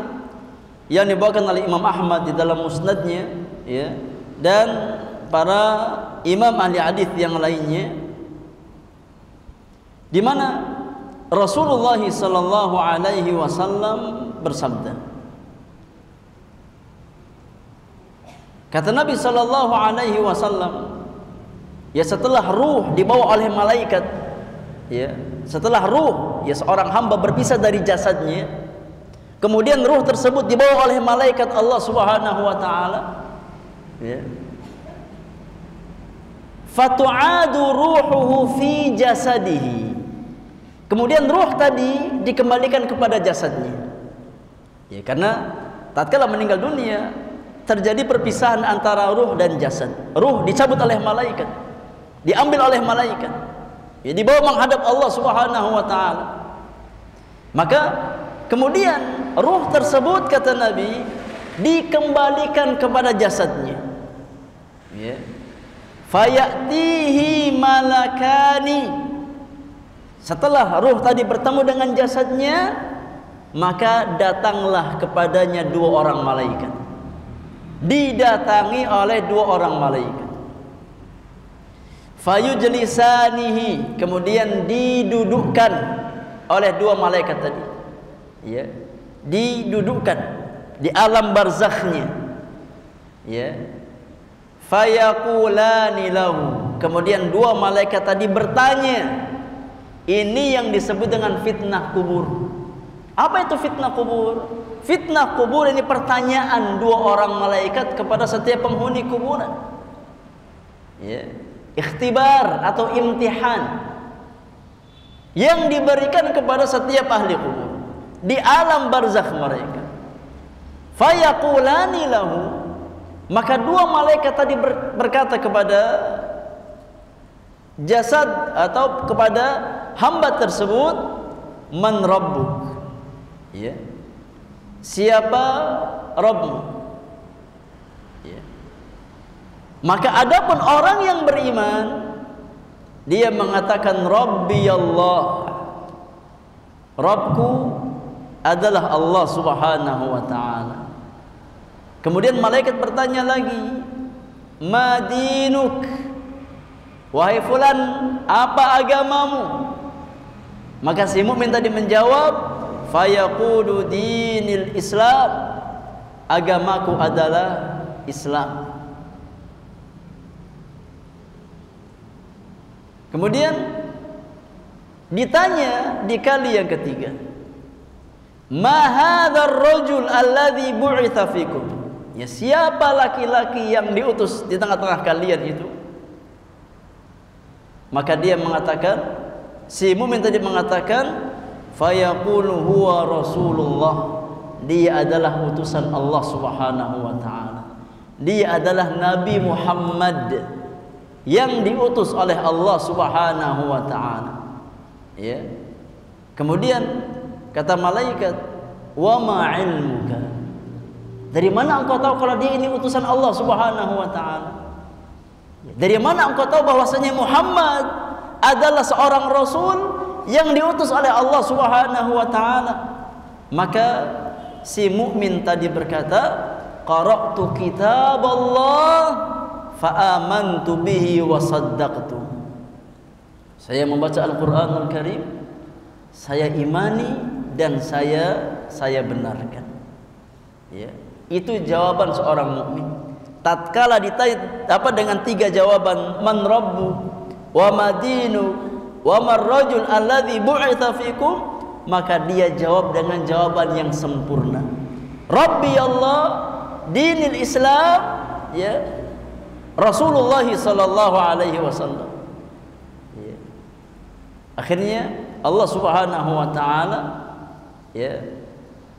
yang dibawakan oleh Imam Ahmad di dalam musnadnya, ya, dan para imam ahli hadis yang lainnya, di mana Rasulullah sallallahu alaihi wasallam bersabda, kata Nabi sallallahu alaihi wasallam, ya, setelah ruh dibawa oleh malaikat, ya, setelah ruh, ya, seorang hamba berpisah dari jasadnya, kemudian ruh tersebut dibawa oleh malaikat Allah Subhanahu wa taala, ya, fatu'adu ruhuhu fi jasadihi, kemudian ruh tadi dikembalikan kepada jasadnya, ya, karena tatkala meninggal dunia terjadi perpisahan antara ruh dan jasad. Ruh dicabut oleh malaikat, diambil oleh malaikat, ya, dibawa menghadap Allah Subhanahu wa taala. Maka kemudian ruh tersebut, kata Nabi, dikembalikan kepada jasadnya, ya. Fayatihi malakani, setelah ruh tadi bertemu dengan jasadnya, maka datanglah kepadanya dua orang malaikat, didatangi oleh dua orang malaikat. Fayujlisanihi, kemudian didudukkan oleh dua malaikat tadi, ya, didudukkan di alam barzakhnya, ya. Fayaqulani lahu, kemudian dua malaikat tadi bertanya. Ini yang disebut dengan fitnah kubur. Apa itu fitnah kubur? Fitnah kubur ini pertanyaan dua orang malaikat kepada setiap penghuni kuburan, ya, ikhtibar atau imtihan yang diberikan kepada setiap ahli kubur di alam barzakh mereka. Fayaqulani lahu, maka dua malaikat tadi berkata kepada jasad atau kepada hamba tersebut, man rabbuk, ya, siapa Rabbmu, ya. Maka adapun orang yang beriman, dia mengatakan Rabbi Allah, Rabbku adalah Allah subhanahu wa ta'ala. Kemudian malaikat bertanya lagi, Ma dinuk, wahai fulan, apa agamamu? Maka si mukmin tadi menjawab, fayaqulu dinil Islam, agamaku adalah Islam. Kemudian ditanya di kali yang ketiga, ma hadzal rajul alladzi bu'itsa fikum, ya siapa laki-laki yang diutus di tengah-tengah kalian itu? Maka dia mengatakan, si mukmin tadi mengatakan, fayaqulu huwa rasulullah, dia adalah utusan Allah subhanahu wa ta'ala, dia adalah Nabi Muhammad yang diutus oleh Allah subhanahu wa ta'ala. Ya. Kemudian kata malaikat, wa ma ilmuka, dari mana engkau tahu kalau dia ini utusan Allah subhanahu wa ta'ala? Dari mana engkau tahu bahwasanya Muhammad adalah seorang rasul yang diutus oleh Allah subhanahu wa ta'ala? Maka si mukmin tadi berkata, qara'tu kitab Allah fa'amantu bihi wa saddaqtu. Saya membaca Al-Qur'anul Karim, saya imani dan saya benarkan. Ya, itu jawaban seorang mukmin. Tatkala ditanya apa dengan tiga jawaban, man rabbu wa madinu wa mar rajul alladzi bu'itsa fikum, maka dia jawab dengan jawaban yang sempurna. Rabbi Allah, dinil Islam, ya, Rasulullah sallallahu alaihi wasallam. Ya. Akhirnya Allah subhanahu wa ta'ala, ya,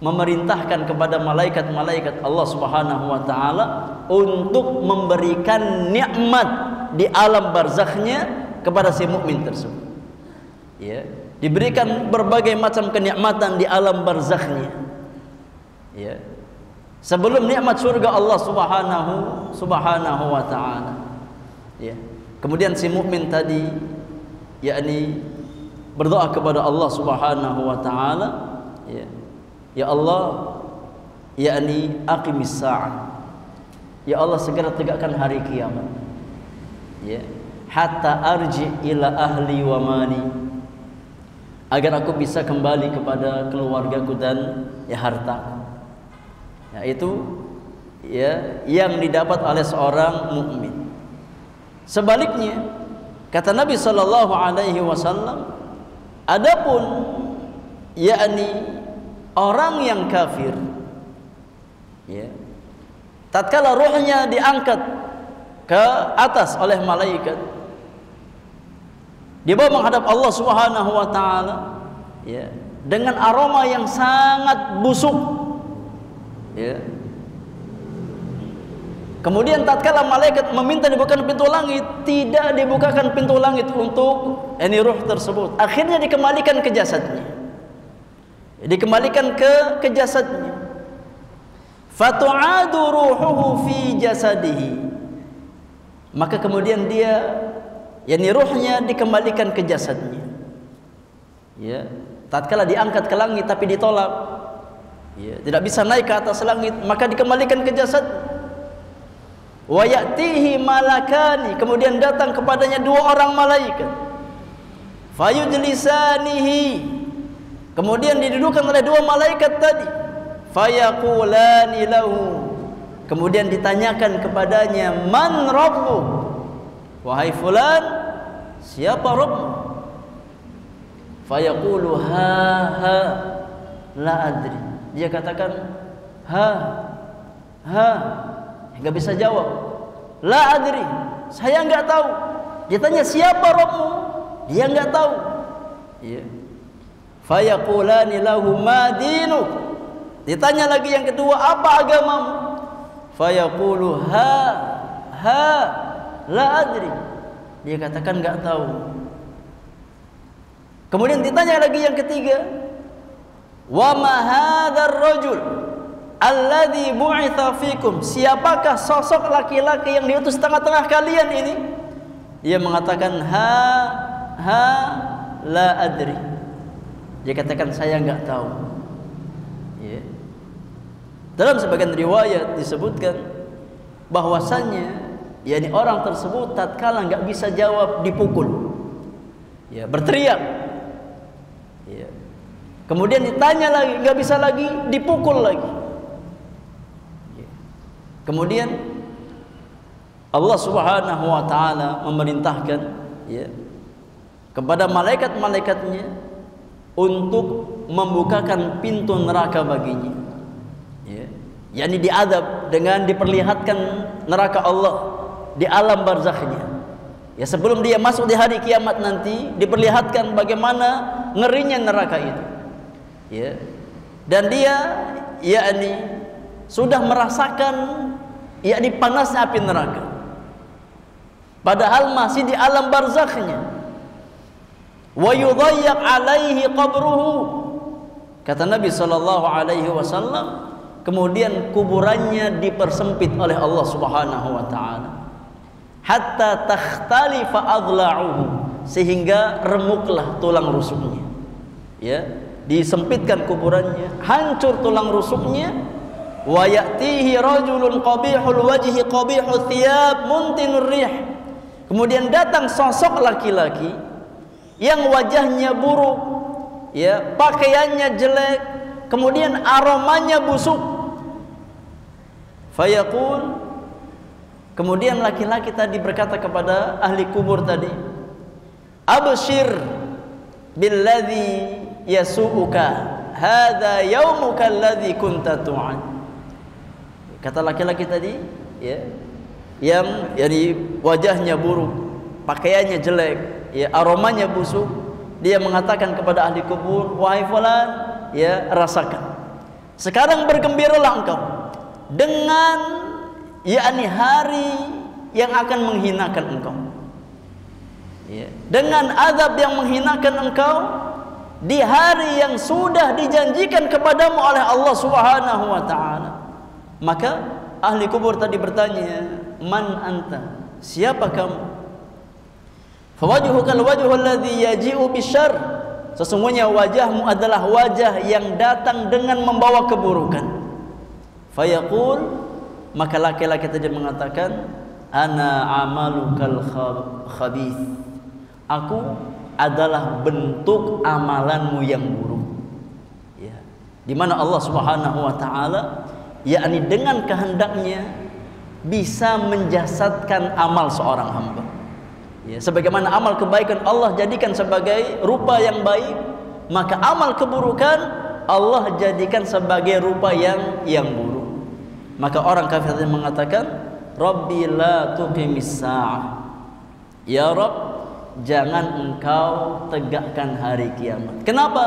memerintahkan kepada malaikat-malaikat Allah subhanahu wa ta'ala untuk memberikan nikmat di alam barzakhnya kepada si mukmin tersebut. Ya, diberikan berbagai macam kenikmatan di alam barzakhnya. Ya. Sebelum nikmat surga Allah subhanahu wa ta'ala. Ya. Kemudian si mukmin tadi, yakni berdoa kepada Allah subhanahu wa ta'ala, ya, ya Allah, yakni aqimis sa'ah, ya Allah segera tegakkan hari kiamat, ya, hatta arji ila ahli wa mali, agar aku bisa kembali kepada keluargaku dan ya hartaku. Yaitu ya yang didapat oleh seorang mukmin. Sebaliknya kata Nabi sallallahu alaihi wasallam, adapun yakni orang yang kafir, ya, tatkala ruhnya diangkat ke atas oleh malaikat, dibawa menghadap Allah subhanahu wa ta'ala, ya, dengan aroma yang sangat busuk. Ya. Kemudian tatkala malaikat meminta dibukakan pintu langit, tidak dibukakan pintu langit untuk ruh tersebut. Akhirnya dikembalikan ke jasadnya. Dikembalikan ke jasadnya. Fatu'adu ruhuhu fi jasadihi. Maka kemudian dia, yakni ruhnya dikembalikan ke jasadnya. Ya, tatkala diangkat ke langit tapi ditolak, ya, tidak bisa naik ke atas langit, maka dikembalikan ke jasad. Wa ya'tihi malakani, kemudian datang kepadanya dua orang malaikat. Fayujlisanihi, kemudian didudukkan oleh dua malaikat tadi. Fayaqulani lahu, kemudian ditanyakan kepadanya, man rabbu, wahai fulan, siapa rabbmu? Fayaqulu ha la adri, dia katakan nggak bisa jawab. La adri, saya nggak tahu. Ditanya siapa Rabbmu, dia nggak tahu. Ya. Fayaqulani lahu ma dinuk, ditanya lagi yang kedua, apa agamamu? Fayaqulu la adri, dia katakan nggak tahu. Kemudian ditanya lagi yang ketiga, wa ma hadzal rajul alladzi bu'itsa fikum, siapakah sosok laki-laki yang diutus tengah-tengah kalian ini? Dia mengatakan la adri. Dia katakan saya enggak tahu. Ya. Dalam sebagian riwayat disebutkan bahwasannya yakni orang tersebut tatkala enggak bisa jawab dipukul. Ya, berteriak. Ya. Kemudian ditanya lagi, enggak bisa lagi, dipukul lagi. Ya. Kemudian Allah Subhanahu wa taala memerintahkan ya kepada malaikat-malaikatnya untuk membukakan pintu neraka baginya. Ya. yakni diadab dengan diperlihatkan neraka Allah di alam barzakhnya. Ya, sebelum dia masuk di hari kiamat nanti diperlihatkan bagaimana ngerinya neraka itu. Ya. Dan dia yakni sudah merasakan yakni panasnya api neraka. Padahal masih di alam barzakhnya. Wa yudayyiq alaihi qabruhu. Kata Nabi sallallahu alaihi wasallam, kemudian kuburannya dipersempit oleh Allah Subhanahu wa taala. Hatta takhtalifa adla'uhu, sehingga remuklah tulang rusuknya. Ya, disempitkan kuburannya, hancur tulang rusuknya. Wa ya'tihi rajulun qabihul wajhi qabihul thiyab muntinur rih. Kemudian datang sosok laki-laki yang wajahnya buruk, ya, pakaiannya jelek, kemudian aromanya busuk. Fayaqul, kemudian laki-laki tadi berkata kepada ahli kubur tadi, abshir billadzi yasu'uka, hadza yaumuka alladzi kunta tu'ad. Kata laki-laki tadi, ya, yang yani wajahnya buruk, pakaiannya jelek, ya, aromanya busuk, dia mengatakan kepada ahli kubur, wahai fulan, ya, rasakan. Sekarang bergembiralah engkau dengan yakni hari yang akan menghinakan engkau. Ya, dengan azab yang menghinakan engkau di hari yang sudah dijanjikan kepadamu oleh Allah Subhanahu wa taala. Maka ahli kubur tadi bertanya, man anta, siapa kamu? Fawajuhukal wajhul ladzi yaji'u bisyarr, sesungguhnya wajahmu adalah wajah yang datang dengan membawa keburukan. Fayaqul, maka laki-laki tadi mengatakan, ana amalukal khabith, aku adalah bentuk amalanmu yang buruk. Ya, di mana Allah Subhanahu wa taala yakni dengan kehendaknya bisa menjasadkan amal seorang hamba. Ya, sebagaimana amal kebaikan Allah jadikan sebagai rupa yang baik, maka amal keburukan Allah jadikan sebagai rupa yang buruk. Maka orang kafir tadi mengatakan, Rabbi la tuqimis sa'ah, ya Rabb, jangan engkau tegakkan hari kiamat. Kenapa?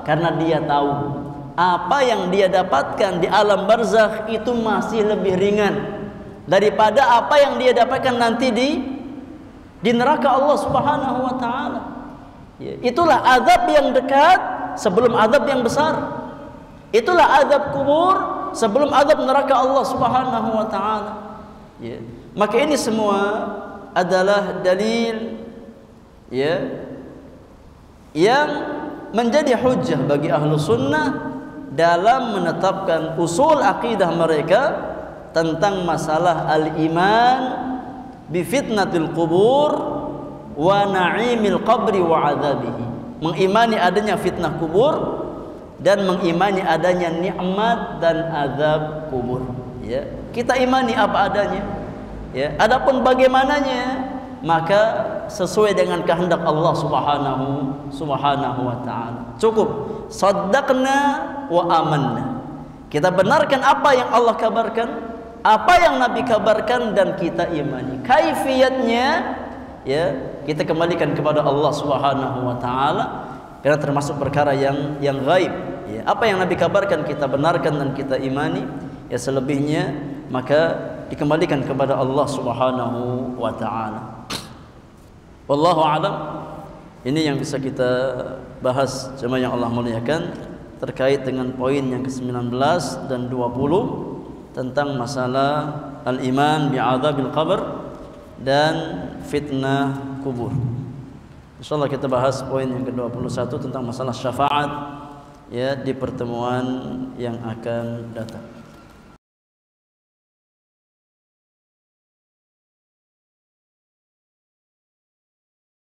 Karena dia tahu apa yang dia dapatkan di alam barzakh itu masih lebih ringan daripada apa yang dia dapatkan nanti di neraka Allah Subhanahu wa taala. Ya, itulah azab yang dekat sebelum azab yang besar. Itulah azab kubur sebelum azab neraka Allah Subhanahu wa taala. Ya, maka ini semua adalah dalil, ya, yang menjadi hujjah bagi ahlu sunnah dalam menetapkan usul akidah mereka tentang masalah al-iman bi fitnatil qubur wa na'imil qabri wa adzabihi, mengimani adanya fitnah kubur dan mengimani adanya nikmat dan azab kubur. Ya, kita imani apa adanya. Ya, adapun bagaimananya maka sesuai dengan kehendak Allah Subhanahu wa taala. Cukup saddaqna wa amanna. Kita benarkan apa yang Allah kabarkan, apa yang Nabi kabarkan, dan kita imani. Kaifiyatnya, ya, kita kembalikan kepada Allah Subhanahu wa taala karena termasuk perkara yang gaib. Ya, apa yang Nabi kabarkan kita benarkan dan kita imani. Ya, selebihnya maka dikembalikan kepada Allah Subhanahu wa taala. Wallahu a'lam. Ini yang bisa kita bahas jemaah yang Allah muliakan terkait dengan poin yang ke-19 dan 20 tentang masalah al-iman bi'adzabil qabr dan fitnah kubur. Insyaallah kita bahas poin yang ke-21 tentang masalah syafaat ya di pertemuan yang akan datang.